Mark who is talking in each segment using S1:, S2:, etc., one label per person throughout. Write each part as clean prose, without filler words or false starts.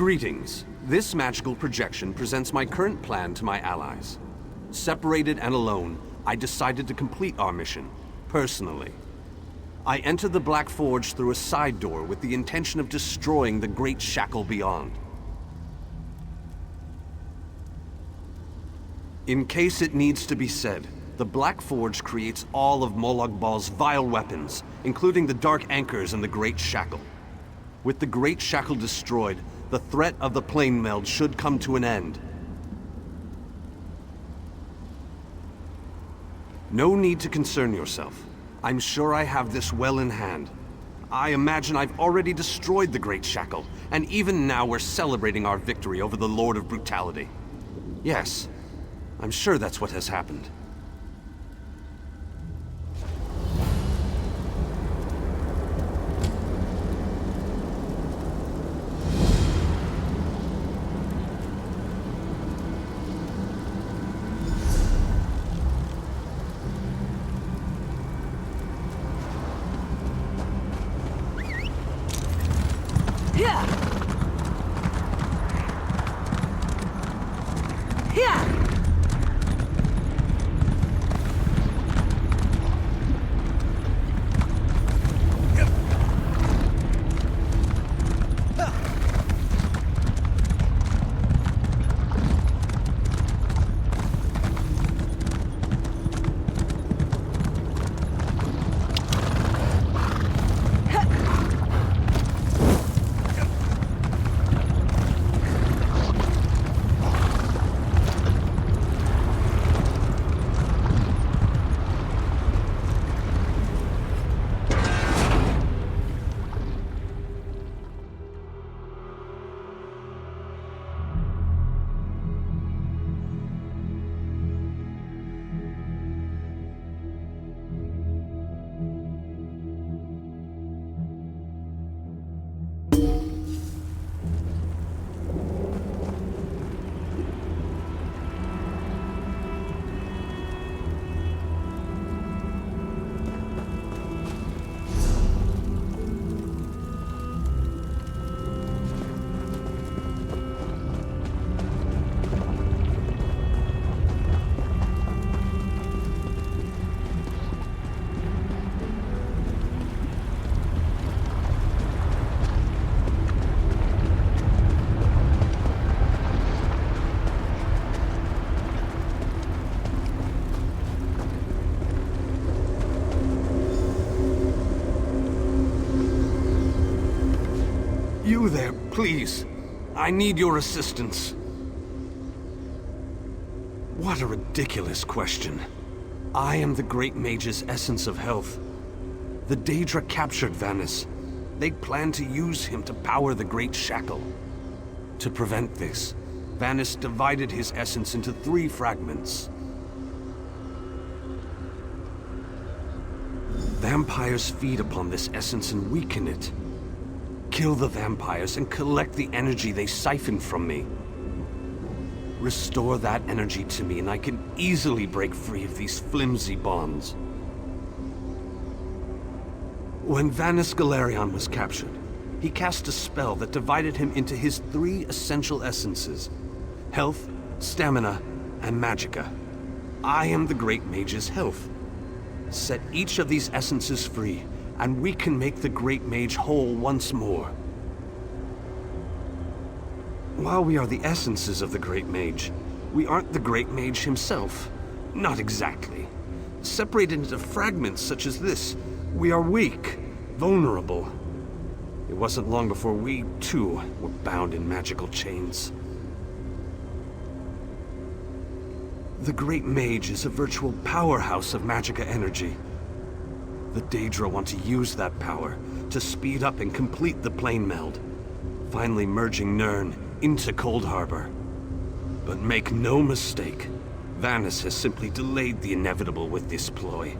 S1: Greetings. This magical projection presents my current plan to my allies. Separated and alone, I decided to complete our mission, personally. I entered the Black Forge through a side door with the intention of destroying the Great Shackle beyond. In case it needs to be said, the Black Forge creates all of Molag Bal's vile weapons, including the Dark Anchors and the Great Shackle. With the Great Shackle destroyed, the threat of the plane meld should come to an end. No need to concern yourself. I'm sure I have this well in hand. I imagine I've already destroyed the Great Shackle, and even now we're celebrating our victory over the Lord of Brutality. Yes, I'm sure that's what has happened. You there, please. I need your assistance. What a ridiculous question. I am the Great Mage's essence of health. The Daedra captured Vanus. They planned to use him to power the Great Shackle. To prevent this, Vanus divided his essence into 3 fragments. Vampires feed upon this essence and weaken it. Kill the vampires and collect the energy they siphoned from me. Restore that energy to me and I can easily break free of these flimsy bonds. When Vanus Galerion was captured, he cast a spell that divided him into his 3 essential essences: health, stamina, and magicka. I am the Great Mage's health. Set each of these essences free, and we can make the Great Mage whole once more. While we are the essences of the Great Mage, we aren't the Great Mage himself. Not exactly. Separated into fragments such as this, we are weak, vulnerable. It wasn't long before we, too, were bound in magical chains. The Great Mage is a virtual powerhouse of magicka energy. The Daedra want to use that power to speed up and complete the plane meld, finally merging Nirn into 콜드하버. But make no mistake, Vanus has simply delayed the inevitable with this ploy.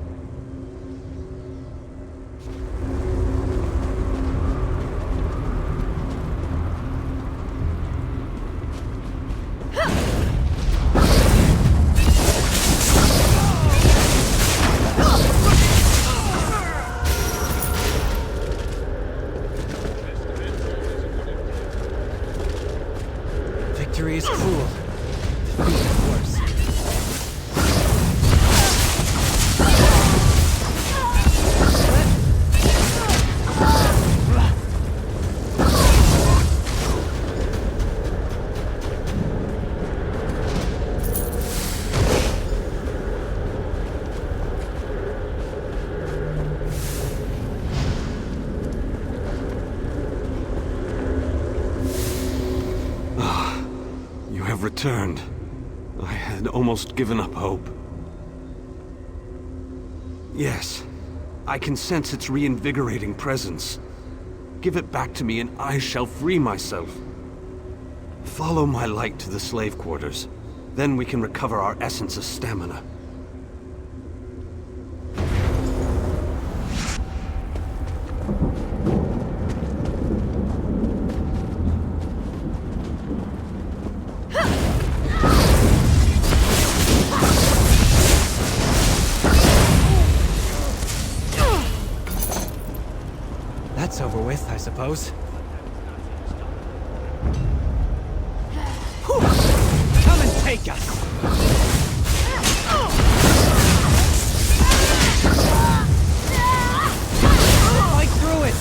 S1: returned. I had almost given up hope. Yes, I can sense its reinvigorating presence. Give it back to me and I shall free myself. Follow my light to the slave quarters. Then we can recover our essence of stamina.
S2: That's over with, I suppose. Come and take us! Fight through it!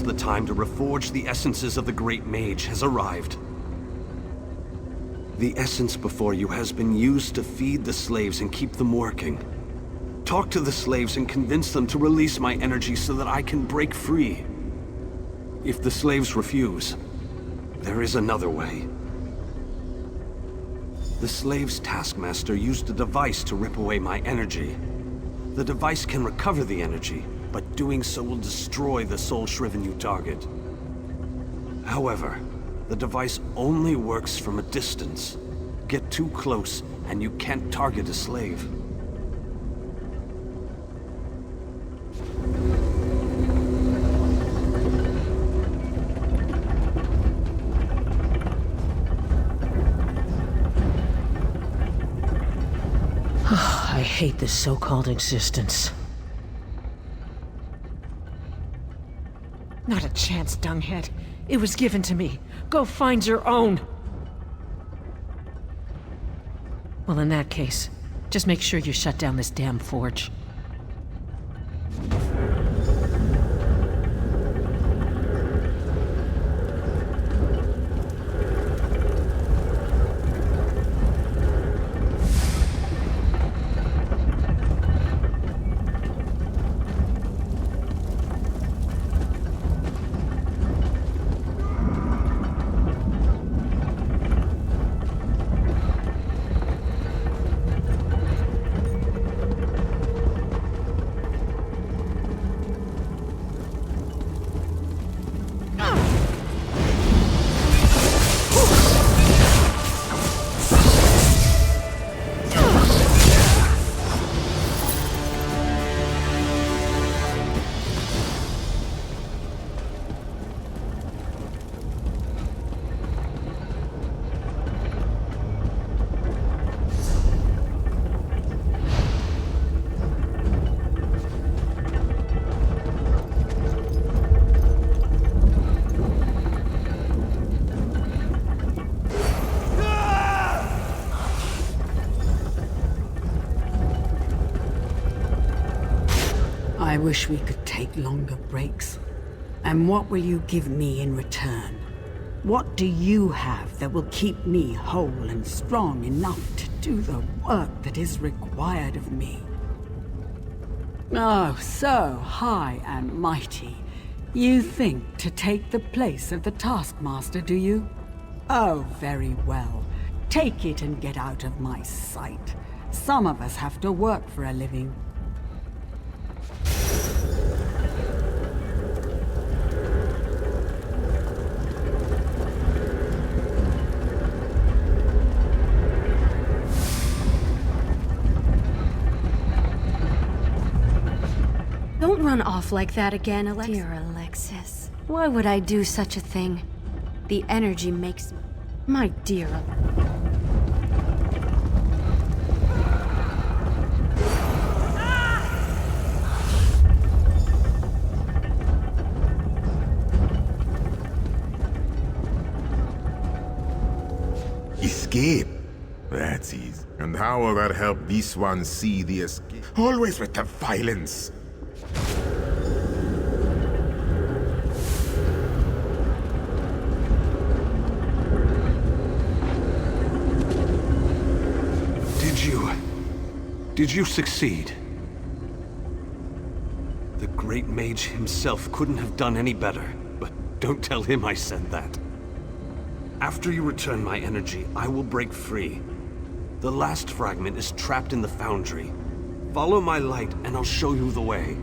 S1: The time to reforge the essences of the Great Mage has arrived. The essence before you has been used to feed the slaves and keep them working. Talk to the slaves and convince them to release my energy so that I can break free. If the slaves refuse, there is another way. The slave's taskmaster used a device to rip away my energy. The device can recover the energy, but doing so will destroy the soul-shriven you target. However, the device only works from a distance. Get too close, and you can't target a slave.
S3: I hate this so-called existence. Not a chance, dunghead. It was given to me. Go find your own. Well, in that case, just make sure you shut down this damn forge.
S4: I wish we could take longer breaks. And what will you give me in return? What do you have that will keep me whole and strong enough to do the work that is required of me? Oh, so high and mighty, You think to take the place of the Taskmaster, do you? Oh, very well. Take it and get out of my sight. Some of us have to work for a living.
S5: Don't run off like that again, Alexis. Dear Alexis, why would I do such a thing? The energy makes... My dear...
S6: Escape? That's easy. And how will that help this one see the escape? Always with the violence.
S1: Did you succeed? The Great Mage himself couldn't have done any better, but don't tell him I said that. After you return my energy, I will break free. The last fragment is trapped in the foundry. Follow my light and I'll show you the way.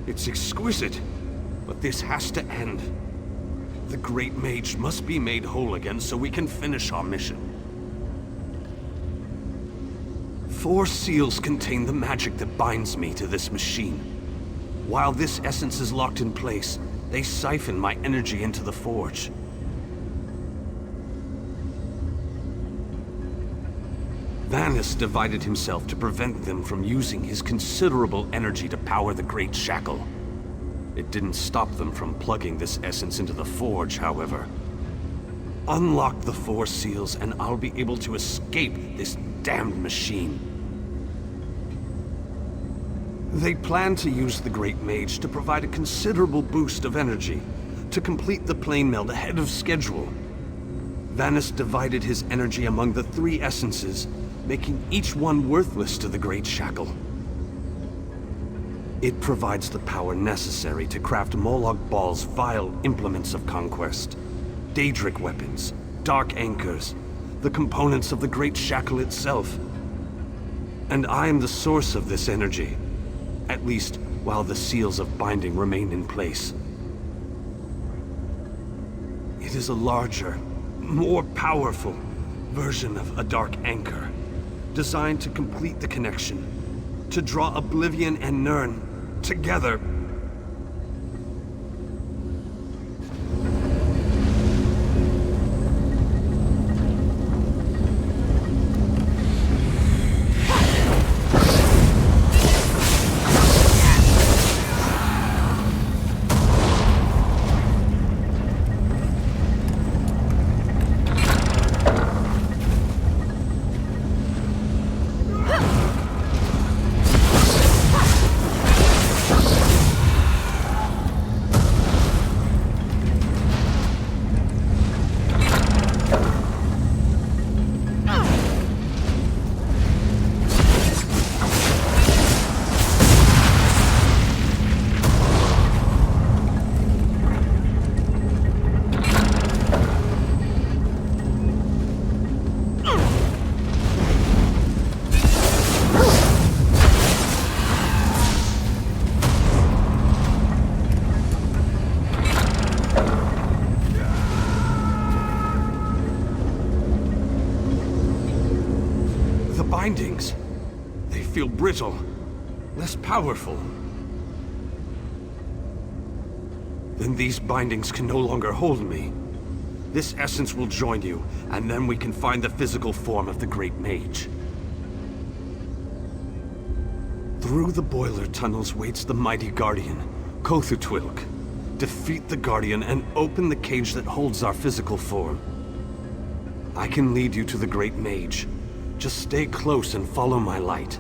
S1: It's exquisite, but this has to end. The Great Mage must be made whole again so we can finish our mission. 4 seals contain the magic that binds me to this machine. While this essence is locked in place, they siphon my energy into the forge. Vanus divided himself to prevent them from using his considerable energy to power the Great Shackle. It didn't stop them from plugging this essence into the forge, however. Unlock the 4 seals and I'll be able to escape this damned machine. They plan to use the Great Mage to provide a considerable boost of energy to complete the plane meld ahead of schedule. Vanus divided his energy among the 3 essences, making each one worthless to the Great Shackle. It provides the power necessary to craft Moloch Baal's vile implements of conquest, Daedric weapons, dark anchors, the components of the Great Shackle itself. And I am the source of this energy, at least while the seals of binding remain in place. It is a larger, more powerful version of a dark anchor, designed to complete the connection, to draw Oblivion and Nirn together. bindings. They feel brittle, less powerful. Then these bindings can no longer hold me. This essence will join you, and then we can find the physical form of the Great Mage. Through the boiler tunnels waits the mighty Guardian, Kothutwilk. Defeat the Guardian and open the cage that holds our physical form. I can lead you to the Great Mage. Just stay close and follow my light.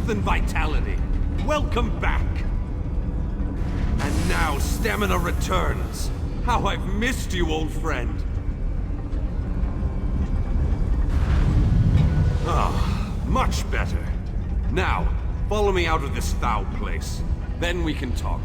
S1: And vitality. Welcome back. And now stamina returns. How I've missed you, old friend. Ah, much better. Now, follow me out of this foul place. Then we can talk.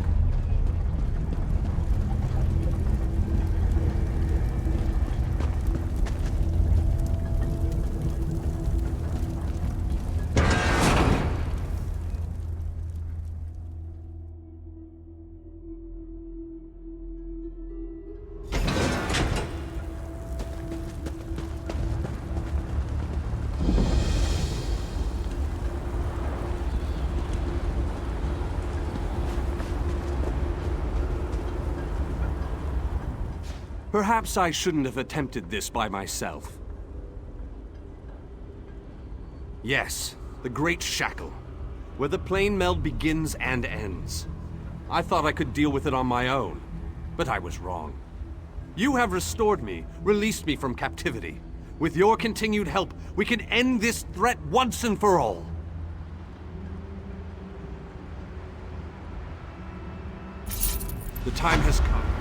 S1: Perhaps I shouldn't have attempted this by myself. Yes, the Great Shackle, where the plane meld begins and ends. I thought I could deal with it on my own, but I was wrong. You have restored me, released me from captivity. With your continued help, we can end this threat once and for all. The time has come.